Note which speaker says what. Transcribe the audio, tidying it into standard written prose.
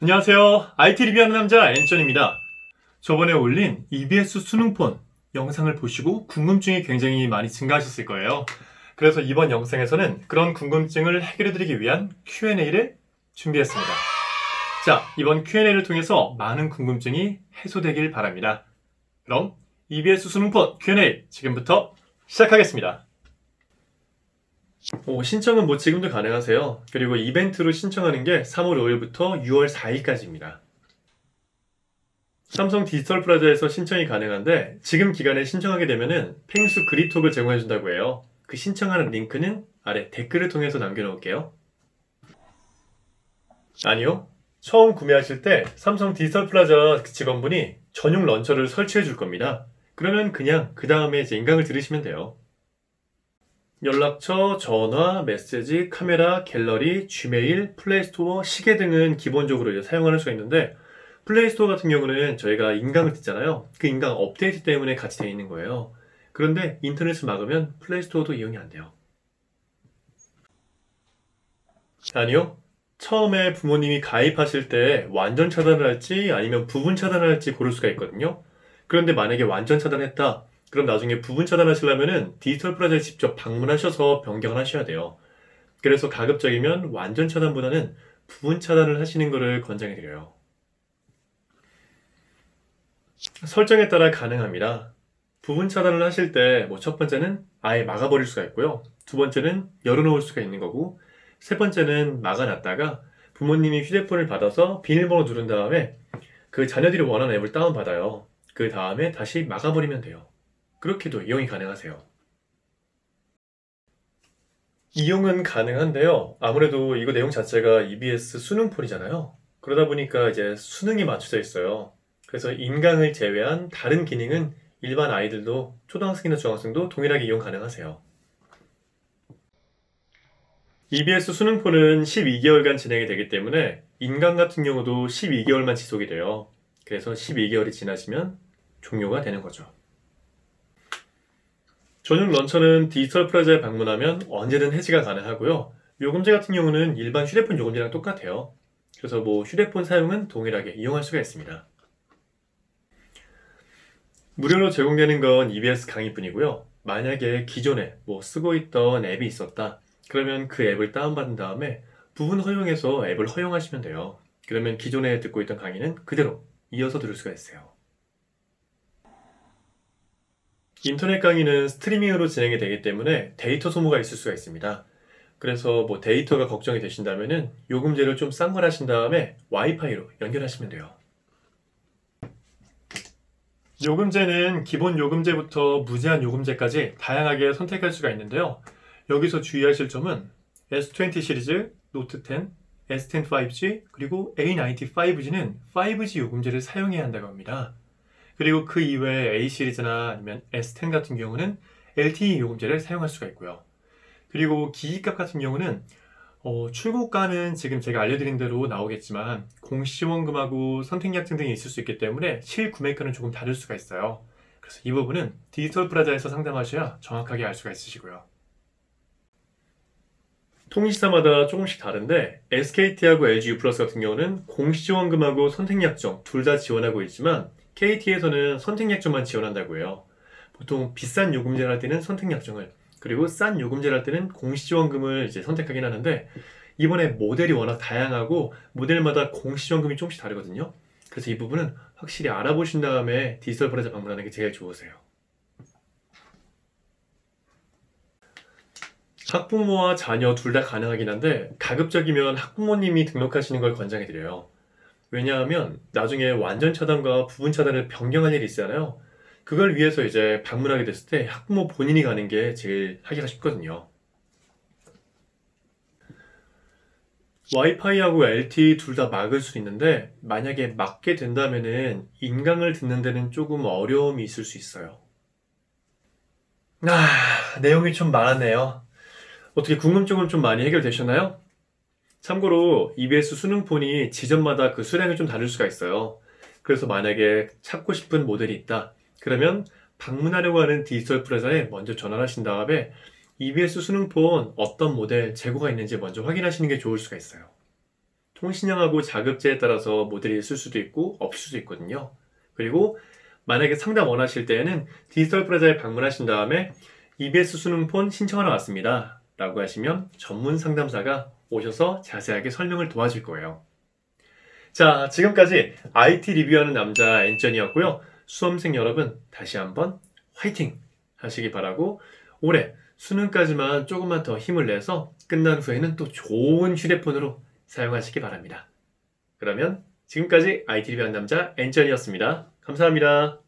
Speaker 1: 안녕하세요. IT 리뷰하는 남자 앤전입니다. 저번에 올린 EBS 수능폰 영상을 보시고 궁금증이 굉장히 많이 증가하셨을 거예요. 그래서 이번 영상에서는 그런 궁금증을 해결해드리기 위한 Q&A를 준비했습니다. 자, 이번 Q&A를 통해서 많은 궁금증이 해소되길 바랍니다. 그럼 EBS 수능폰 Q&A 지금부터 시작하겠습니다. 신청은 지금도 가능하세요. 그리고 이벤트로 신청하는 게 3월 5일부터 6월 4일까지입니다. 삼성 디지털 프라자에서 신청이 가능한데 지금 기간에 신청하게 되면은 펭수 그립톡을 제공해준다고 해요. 그 신청하는 링크는 아래 댓글을 통해서 남겨놓을게요. 아니요. 처음 구매하실 때 삼성 디지털 프라자 직원분이 전용 런처를 설치해 줄 겁니다. 그러면 그냥 그 다음에 이제 인강을 들으시면 돼요. 연락처, 전화, 메시지, 카메라, 갤러리, 지메일, 플레이스토어, 시계 등은 기본적으로 이제 사용할 수가 있는데 플레이스토어 같은 경우는 저희가 인강을 듣잖아요. 그 인강 업데이트 때문에 같이 되어 있는 거예요. 그런데 인터넷을 막으면 플레이스토어도 이용이 안 돼요. 아니요. 처음에 부모님이 가입하실 때 완전 차단을 할지 아니면 부분 차단을 할지 고를 수가 있거든요. 그런데 만약에 완전 차단했다. 그럼 나중에 부분 차단하시려면은 디지털 프라자에 직접 방문하셔서 변경을 하셔야 돼요. 그래서 가급적이면 완전 차단보다는 부분 차단을 하시는 것을 권장해드려요. 설정에 따라 가능합니다. 부분 차단을 하실 때 첫 번째는 아예 막아버릴 수가 있고요. 두 번째는 열어놓을 수가 있는 거고 세 번째는 막아놨다가 부모님이 휴대폰을 받아서 비밀번호 누른 다음에 그 자녀들이 원하는 앱을 다운받아요. 그 다음에 다시 막아버리면 돼요. 그렇게도 이용이 가능하세요. 이용은 가능한데요. 아무래도 이거 내용 자체가 EBS 수능폰이잖아요. 그러다 보니까 이제 수능이 맞춰져 있어요. 그래서 인강을 제외한 다른 기능은 일반 아이들도 초등학생이나 중학생도 동일하게 이용 가능하세요. EBS 수능폰은 12개월간 진행이 되기 때문에 인강 같은 경우도 12개월만 지속이 돼요. 그래서 12개월이 지나시면 종료가 되는 거죠. 전용 런처는 디지털 프라자에 방문하면 언제든 해지가 가능하고요. 요금제 같은 경우는 일반 휴대폰 요금제랑 똑같아요. 그래서 휴대폰 사용은 동일하게 이용할 수가 있습니다. 무료로 제공되는 건 EBS 강의뿐이고요. 만약에 기존에 쓰고 있던 앱이 있었다. 그러면 그 앱을 다운받은 다음에 부분 허용해서 앱을 허용하시면 돼요. 그러면 기존에 듣고 있던 강의는 그대로 이어서 들을 수가 있어요. 인터넷 강의는 스트리밍으로 진행이 되기 때문에 데이터 소모가 있을 수가 있습니다. 그래서 데이터가 걱정이 되신다면 요금제를 좀 싼 걸 하신 다음에 와이파이로 연결하시면 돼요. 요금제는 기본 요금제부터 무제한 요금제까지 다양하게 선택할 수가 있는데요. 여기서 주의하실 점은 S20 시리즈, 노트 10, S10 5G, 그리고 A90 5G는 5G 요금제를 사용해야 한다고 합니다. 그리고 그 이외에 A 시리즈나 아니면 S10 같은 경우는 LTE 요금제를 사용할 수가 있고요. 그리고 기기값 같은 경우는 출고가는 지금 제가 알려드린 대로 나오겠지만 공시지원금하고 선택약정 등이 있을 수 있기 때문에 실구매가는 조금 다를 수가 있어요. 그래서 이 부분은 디지털 프라자에서 상담하셔야 정확하게 알 수가 있으시고요. 통신사마다 조금씩 다른데 SKT하고 LG U+ 같은 경우는 공시지원금하고 선택약정 둘 다 지원하고 있지만 KT에서는 선택약정만 지원한다고 해요. 보통 비싼 요금제를 할 때는 선택약정을, 그리고 싼 요금제를 할 때는 공시지원금을 이제 선택하긴 하는데 이번에 모델이 워낙 다양하고 모델마다 공시지원금이 조금씩 다르거든요. 그래서 이 부분은 확실히 알아보신 다음에 디지털 프라자 방문하는 게 제일 좋으세요. 학부모와 자녀 둘 다 가능하긴 한데 가급적이면 학부모님이 등록하시는 걸 권장해드려요. 왜냐하면 나중에 완전 차단과 부분 차단을 변경할 일이 있잖아요. 그걸 위해서 이제 방문하게 됐을 때 학부모 본인이 가는 게 제일 하기가 쉽거든요. 와이파이하고 LTE 둘 다 막을 수 있는데 만약에 막게 된다면은 인강을 듣는 데는 조금 어려움이 있을 수 있어요. 내용이 좀 많았네요. 어떻게 궁금증은 좀 많이 해결되셨나요? 참고로 EBS 수능폰이 지점마다 그 수량이 좀 다를 수가 있어요. 그래서 만약에 찾고 싶은 모델이 있다. 그러면 방문하려고 하는 디지털 프레자에 먼저 전화를 하신 다음에 EBS 수능폰 어떤 모델 재고가 있는지 먼저 확인하시는 게 좋을 수가 있어요. 통신량하고 자급제에 따라서 모델이 있을 수도 있고 없을 수도 있거든요. 그리고 만약에 상담 원하실 때에는 디지털 프레자에 방문하신 다음에 EBS 수능폰 신청하러 왔습니다 라고 하시면 전문 상담사가 오셔서 자세하게 설명을 도와줄 거예요. 자, 지금까지 IT 리뷰하는 남자 엔전이었고요. 수험생 여러분 다시 한번 화이팅 하시기 바라고 올해 수능까지만 조금만 더 힘을 내서 끝난 후에는 또 좋은 휴대폰으로 사용하시기 바랍니다. 그러면 지금까지 IT 리뷰하는 남자 엔전이었습니다. 감사합니다.